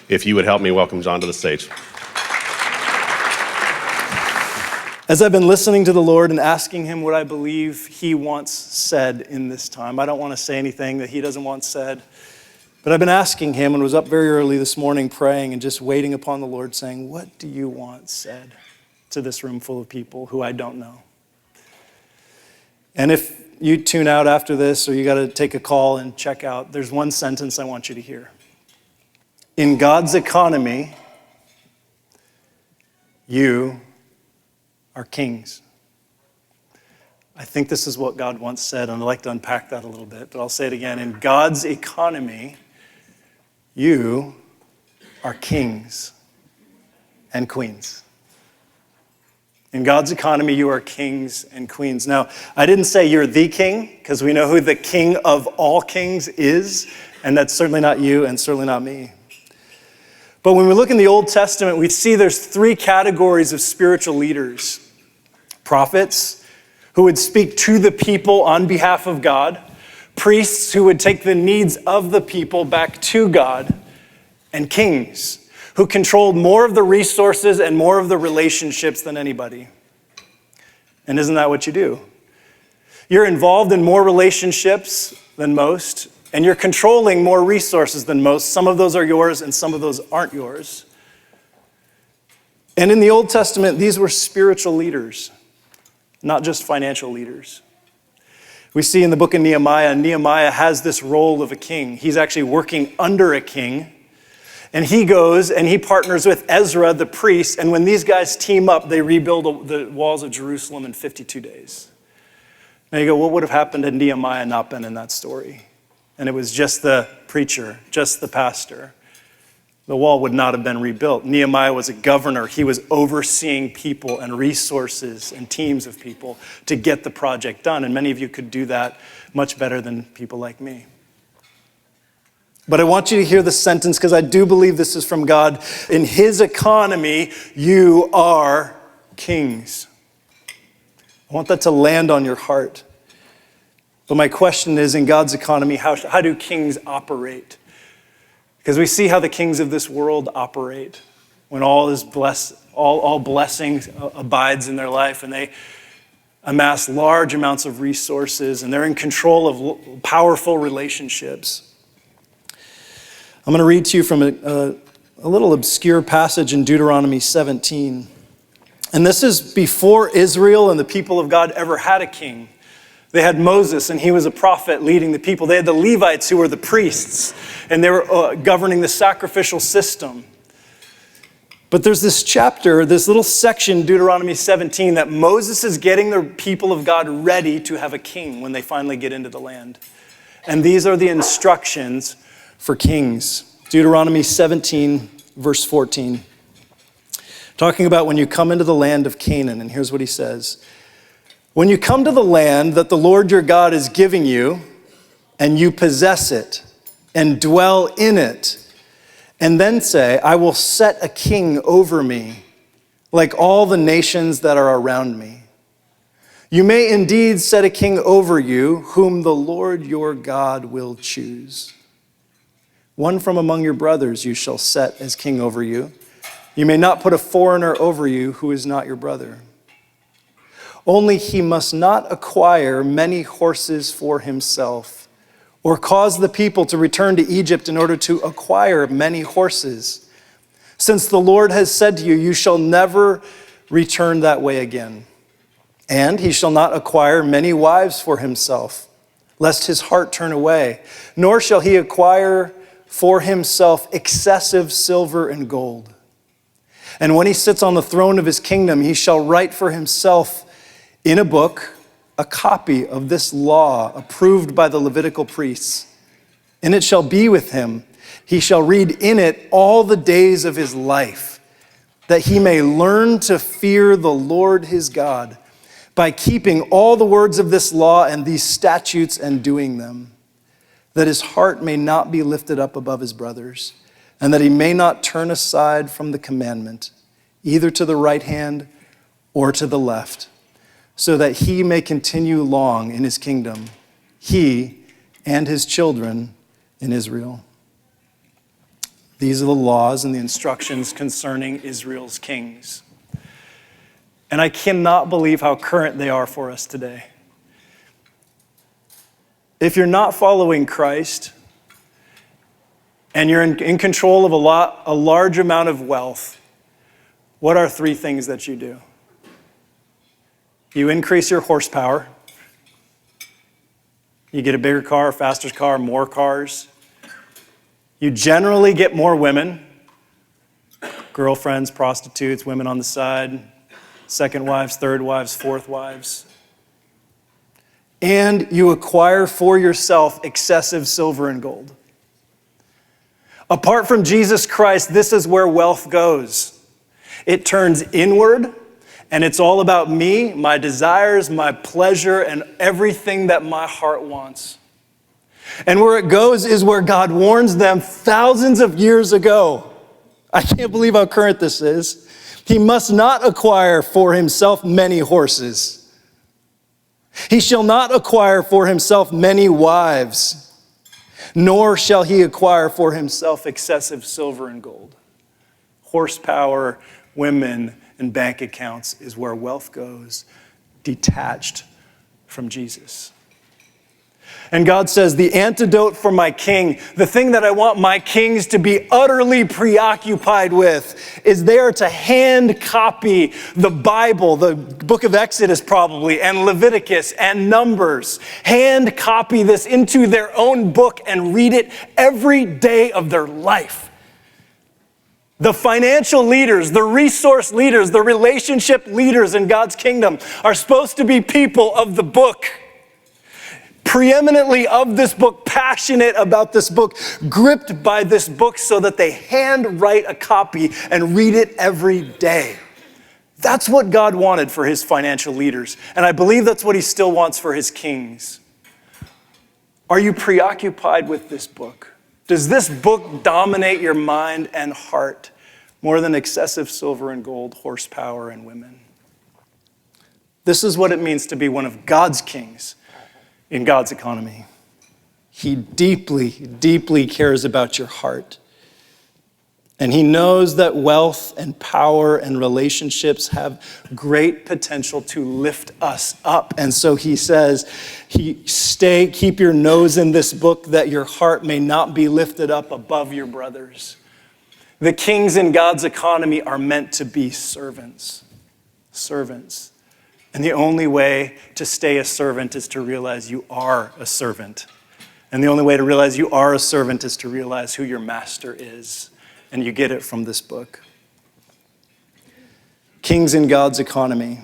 if you would help me welcome John to the stage. As I've been listening to the Lord and asking him what I believe he wants said in this time, I don't want to say anything that he doesn't want said, but I've been asking him and was up very early this morning praying and just waiting upon the Lord saying, what do you want said to this room full of people who I don't know? And if you tune out after this or you got to take a call and check out, there's one sentence I want you to hear. In God's economy, you are kings. I think this is what God once said, and I'd like to unpack that a little bit, but I'll say it again. In God's economy, you are kings and queens. In God's economy, you are kings and queens. Now, I didn't say you're the king, because we know who the king of all kings is, and that's certainly not you and certainly not me. But when we look in the Old Testament, we see there's three categories of spiritual leaders. Prophets, who would speak to the people on behalf of God. Priests, who would take the needs of the people back to God. And kings, who controlled more of the resources and more of the relationships than anybody. And isn't that what you do? You're involved in more relationships than most, and you're controlling more resources than most. Some of those are yours and some of those aren't yours. And in the Old Testament, these were spiritual leaders, not just financial leaders. We see in the book of Nehemiah has this role of a king. He's actually working under a king. And he goes and he partners with Ezra, the priest. And when these guys team up, they rebuild the walls of Jerusalem in 52 days. Now you go, what would have happened had Nehemiah not been in that story? And it was just the preacher, just the pastor. The wall would not have been rebuilt. Nehemiah was a governor. He was overseeing people and resources and teams of people to get the project done. And many of you could do that much better than people like me. But I want you to hear the sentence because I do believe this is from God. In his economy, you are kings. I want that to land on your heart. But my question is, in God's economy, how do kings operate? Because we see how the kings of this world operate when all blessings abides in their life and they amass large amounts of resources and they're in control of powerful relationships. I'm going to read to you from a little obscure passage in Deuteronomy 17. And this is before Israel and the people of God ever had a king. They had Moses, and he was a prophet leading the people. They had the Levites, who were the priests, and they were governing the sacrificial system. But there's this chapter, this little section, Deuteronomy 17, that Moses is getting the people of God ready to have a king when they finally get into the land. And these are the instructions for kings. Deuteronomy 17, verse 14. Talking about when you come into the land of Canaan, and here's what he says. When you come to the land that the Lord your God is giving you, and you possess it, and dwell in it, and then say, I will set a king over me, like all the nations that are around me. You may indeed set a king over you, whom the Lord your God will choose. One from among your brothers you shall set as king over you. You may not put a foreigner over you who is not your brother. Only he must not acquire many horses for himself, or cause the people to return to Egypt in order to acquire many horses. Since the Lord has said to you, you shall never return that way again. And he shall not acquire many wives for himself, lest his heart turn away. Nor shall he acquire for himself excessive silver and gold. And when he sits on the throne of his kingdom, he shall write for himself in a book a copy of this law approved by the Levitical priests. And it shall be with him. He shall read in it all the days of his life, that he may learn to fear the Lord his God by keeping all the words of this law and these statutes and doing them, that his heart may not be lifted up above his brothers, and that he may not turn aside from the commandment, either to the right hand or to the left, so that he may continue long in his kingdom, he and his children in Israel. These are the laws and the instructions concerning Israel's kings. And I cannot believe how current they are for us today. If you're not following Christ and you're in control of a large amount of wealth, what are 3 things that you do? You increase your horsepower. You get a bigger car, a faster car, more cars. You generally get more women, girlfriends, prostitutes, women on the side, second wives, third wives, fourth wives. And you acquire for yourself excessive silver and gold. Apart from Jesus Christ, this is where wealth goes. It turns inward, and it's all about me, my desires, my pleasure, and everything that my heart wants. And where it goes is where God warns them thousands of years ago. I can't believe how current this is. He must not acquire for himself many horses. He shall not acquire for himself many wives, nor shall he acquire for himself excessive silver and gold. Horsepower, women, and bank accounts is where wealth goes, detached from Jesus. And God says, the antidote for my king, the thing that I want my kings to be utterly preoccupied with, is they are to hand copy the Bible, the book of Exodus probably, and Leviticus and Numbers. Hand copy this into their own book and read it every day of their life. The financial leaders, the resource leaders, the relationship leaders in God's kingdom are supposed to be people of the book. Preeminently of this book, passionate about this book, gripped by this book so that they handwrite a copy and read it every day. That's what God wanted for his financial leaders. And I believe that's what he still wants for his kings. Are you preoccupied with this book? Does this book dominate your mind and heart more than excessive silver and gold, horsepower, and women? This is what it means to be one of God's kings in God's economy. He deeply, deeply cares about your heart. And he knows that wealth and power and relationships have great potential to lift us up. And so he says, keep your nose in this book that your heart may not be lifted up above your brothers. The kings in God's economy are meant to be servants. Servants. And the only way to stay a servant is to realize you are a servant. And the only way to realize you are a servant is to realize who your master is. And you get it from this book. Kings in God's economy.